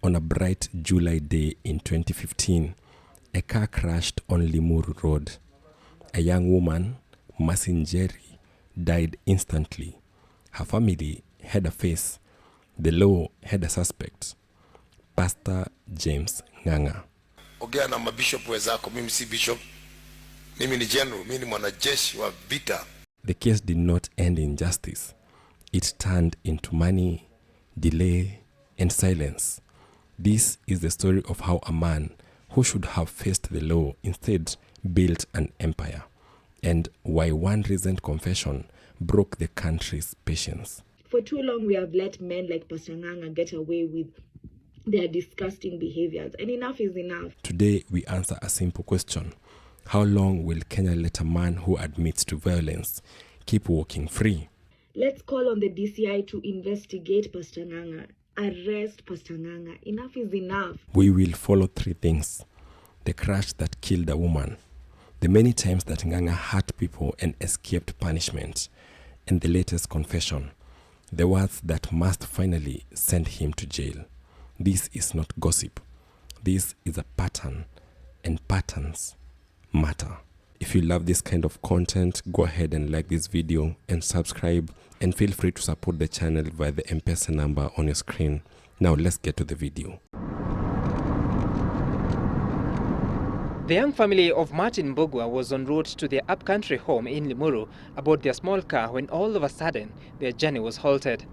On a bright July day in 2015, a car crashed on Limuru Road. A young woman, Masinjeri, died instantly. Her family had a face. The law had a suspect, Pastor James Ng'ang'a. Ongea na mabishop wenzako, mimi si bishop. Mimi ni general, mimi ni mwanajeshi wa vita. The case did not end in justice. It turned into money, delay, and silence. This is the story of how a man who should have faced the law instead built an empire, and why one recent confession broke the country's patience. For too long, we have let men like Pastor Ng'ang'a get away with their disgusting behaviors, and enough is enough. Today, we answer a simple question. How long will Kenya let a man who admits to violence keep walking free? Let's call on the DCI to investigate Pastor Ng'ang'a. Arrest Pastor Ng'ang'a. Enough is enough. We will follow three things. The crash that killed a woman, the many times that Ng'ang'a hurt people and escaped punishment, and the latest confession, the words that must finally send him to jail. This is not gossip. This is a pattern, and patterns matter. If you love this kind of content, go ahead and like this video and subscribe, and feel free to support the channel via the Mpesa number on your screen. Now let's get to the video. The young family of Martin Mbugua was en route to their upcountry home in Limuru aboard their small car when all of a sudden their journey was halted.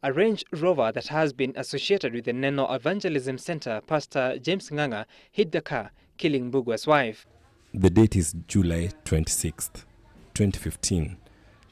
A Range Rover that has been associated with the Neno Evangelism Center, Pastor James Ng'ang'a, hit the car, killing Mbugua's wife. The date is July 26th, 2015.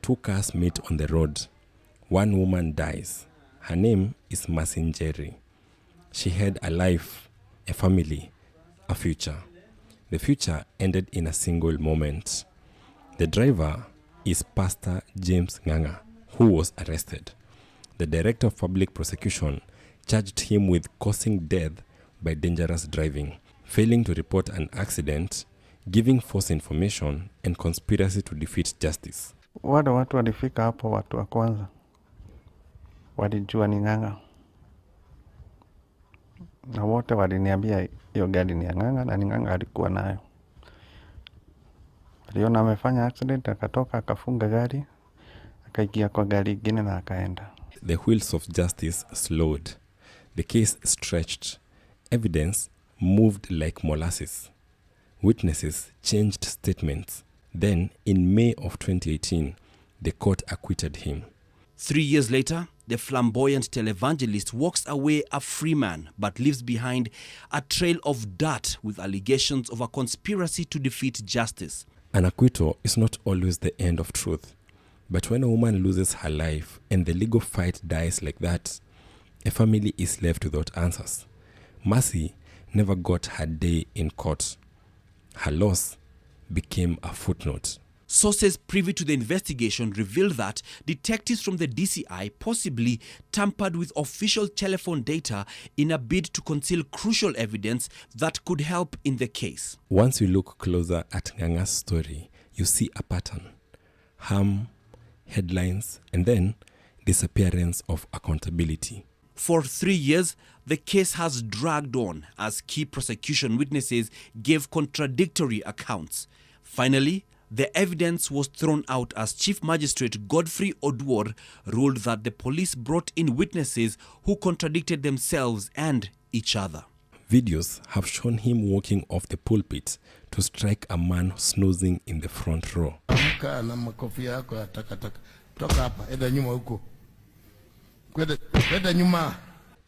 Two cars meet on the road. One woman dies. Her name is Masinjeri. She had a life, a family, a future. The future ended in a single moment. The driver is Pastor James Ng'ang'a, who was arrested. The Director of Public Prosecution charged him with causing death by dangerous driving, failing to report an accident, giving false information, and conspiracy to defeat justice. Wale watu walifika hapo, watu wa kwanza walijua ni Ng'ang'a, na wote waliniambia hiyo gari ni Ng'ang'a na ni Ng'ang'a alikuwa nayo. Aliona amefanya accident, akatoka akafunga gari, akaingia kwa gari ingine na akaenda. The wheels of justice slowed. The case stretched. Evidence moved like molasses. Witnesses changed statements. Then, in May of 2018, the court acquitted him. 3 years later, the flamboyant televangelist walks away a free man, but leaves behind a trail of dirt with allegations of a conspiracy to defeat justice. An acquittal is not always the end of truth. But when a woman loses her life and the legal fight dies like that, a family is left without answers. Mercy never got her day in court. Her loss became a footnote. Sources privy to the investigation revealed that detectives from the DCI possibly tampered with official telephone data in a bid to conceal crucial evidence that could help in the case. Once you look closer at Ng'ang'a's story, you see a pattern. Harm, headlines, and then disappearance of accountability. For 3 years, the case has dragged on as key prosecution witnesses gave contradictory accounts. Finally, the evidence was thrown out as Chief Magistrate Godfrey Oduor ruled that the police brought in witnesses who contradicted themselves and each other. Videos have shown him walking off the pulpit to strike a man snoozing in the front row.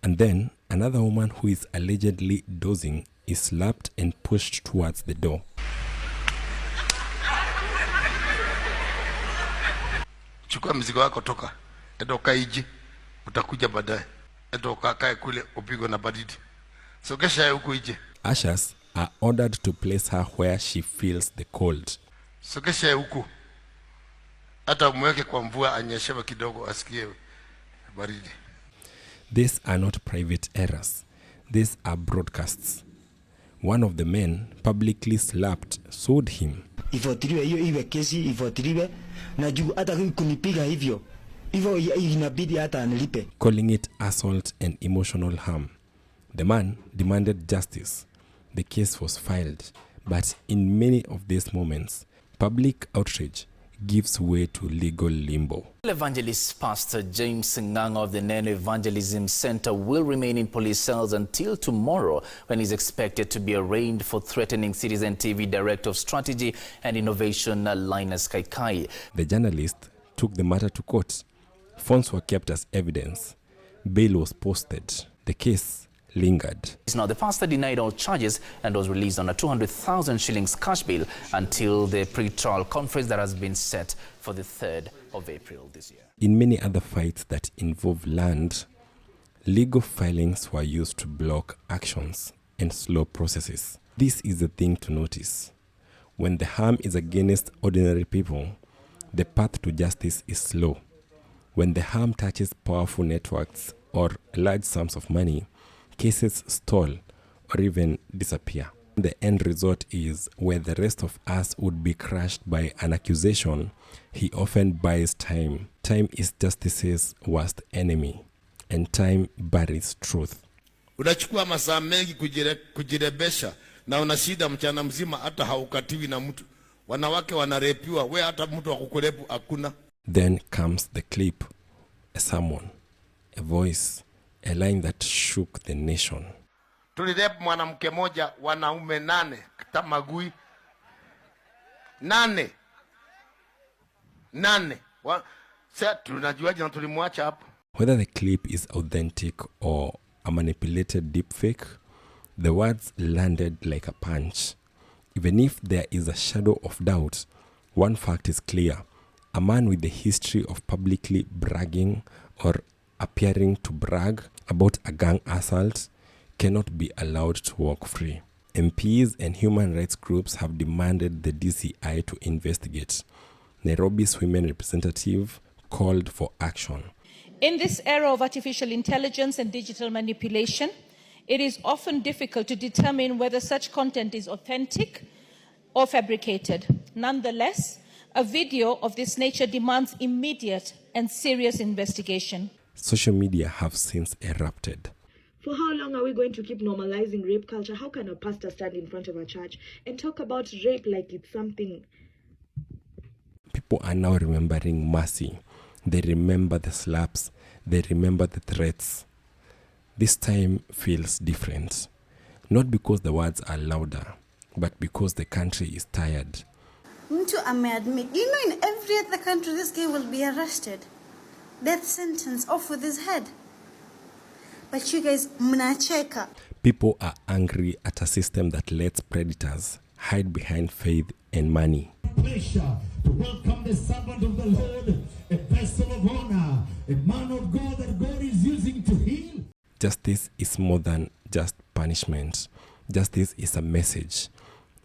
And then, another woman who is allegedly dozing is slapped and pushed towards the door. Chukua mzigo wako, toka. Enda ukaije. Utakuja baadaye. Enda ukakae kule upigwe na baridi. Sokesha huko ije. Ushers are ordered to place her where she feels the cold. Sokesha huko. Hata umweke kwa mvua anyeshewe kidogo asikie baridi. These are not private errors. These are broadcasts. One of the men publicly slapped, sued him. Ifuatiliwe hiyo iwe kesi, ifuatiliwe na juu hata kunipiga hivyo inabidi hata anilipe. Calling it assault and emotional harm. The man demanded justice. The case was filed, but in many of these moments, public outrage gives way to legal limbo. Evangelist Pastor James Ng'ang'a of the Neno Evangelism Center will remain in police cells until tomorrow, when he's expected to be arraigned for threatening Citizen TV Director of Strategy and Innovation Linus Kaikai. The journalist took the matter to court. Phones were kept as evidence. Bail was posted. The case lingered. Now, the pastor denied all charges and was released on a 200,000 shillings cash bail until the pre-trial conference that has been set for the 3rd of April this year. In many other fights that involve land, legal filings were used to block actions and slow processes. This is the thing to notice. When the harm is against ordinary people, the path to justice is slow. When the harm touches powerful networks or large sums of money, cases stall or even disappear. The end result is where the rest of us would be crushed by an accusation. He often buys time. Time is justice's worst enemy, and time buries truth. Unachukua masaa mengi kujirebesha na una shida mchana mzima hata haukatiwi na mtu. Wanawake wanarepiwa, we hata mtu wa kukurepu hakuna. Then comes the clip, a sermon, a voice, a line that shook the nation. Tulirep mwanamke moja, wanaume 8 Tamagui 8. Sasa tunajuaje na tulimwacha hapo? Whether the clip is authentic or a manipulated deepfake, the words landed like a punch. Even if there is a shadow of doubt, one fact is clear. A man with the history of publicly bragging or appearing to brag about a gang assault cannot be allowed to walk free. MPs and human rights groups have demanded the DCI to investigate. Nairobi's women representative called for action. In this era of artificial intelligence and digital manipulation, it is often difficult to determine whether such content is authentic or fabricated. Nonetheless, a video of this nature demands immediate and serious investigation. Social media have since erupted. For how long are we going to keep normalizing rape culture? How can a pastor stand in front of a church and talk about rape like it's something? People are now remembering mercy. They remember the slaps. They remember the threats. This time feels different. Not because the words are louder, but because the country is tired. Mtu ameadmit. You know, in every other country, this guy will be arrested. Death sentence off with his head. But you guys, mnacheka. People are angry at a system that lets predators hide behind faith and money. Pleasure to welcome the servant of the Lord, a vessel of honor, a man of God that God is using to heal. Justice is more than just punishment. Justice is a message.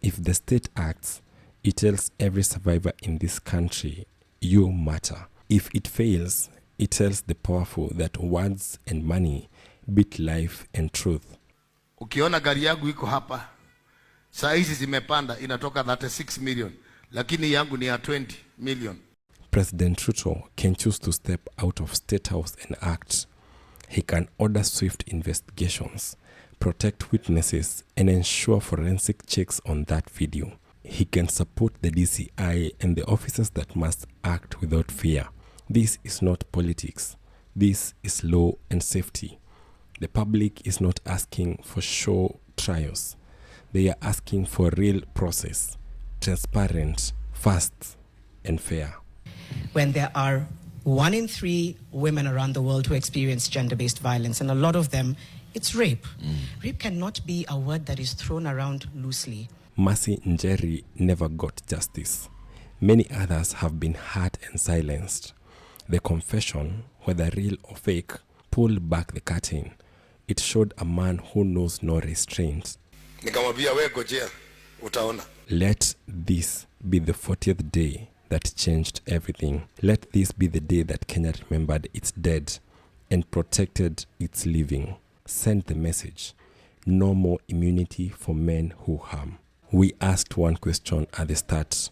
If the state acts, it tells every survivor in this country, you matter. If it fails, it tells the powerful that words and money beat life and truth. Ukiona gari yangu iko hapa, saa hizi zimepanda, inatoka 36 million, lakini yangu ni ya 20 million. President Ruto can choose to step out of State House and act. He can order swift investigations, protect witnesses, and ensure forensic checks on that video. He can support the DCI and the officers that must act without fear. This is not politics. This is law and safety. The public is not asking for show trials. They are asking for a real process, transparent, fast, and fair. When there are 1 in 3 women around the world who experience gender-based violence, and a lot of them, it's rape. Rape cannot be a word that is thrown around loosely. Mercy Njeri never got justice. Many others have been hurt and silenced. The confession, whether real or fake, pulled back the curtain. It showed a man who knows no restraint. Nikamwambia wewe ngojea, utaona. Let this be the 40th day that changed everything. Let this be the day that Kenya remembered its dead and protected its living. Send the message. No more immunity for men who harm. We asked one question at the start.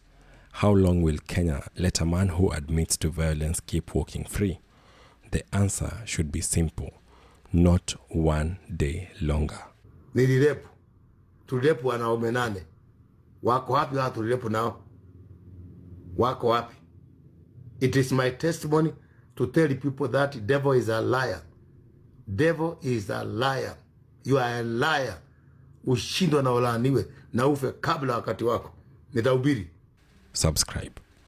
How long will Kenya let a man who admits to violence keep walking free? The answer should be simple. not one day longer. Nilirepu. Tulirepu wanaume 8. Wako wapi watu tulirepu nao? Wako wapi? It is my testimony to tell people that devil is a liar. Devil is a liar. You are a liar. Ushindwa na ulaaniwe na ufe kabla wakati wako. Nitahubiri. Subscribe.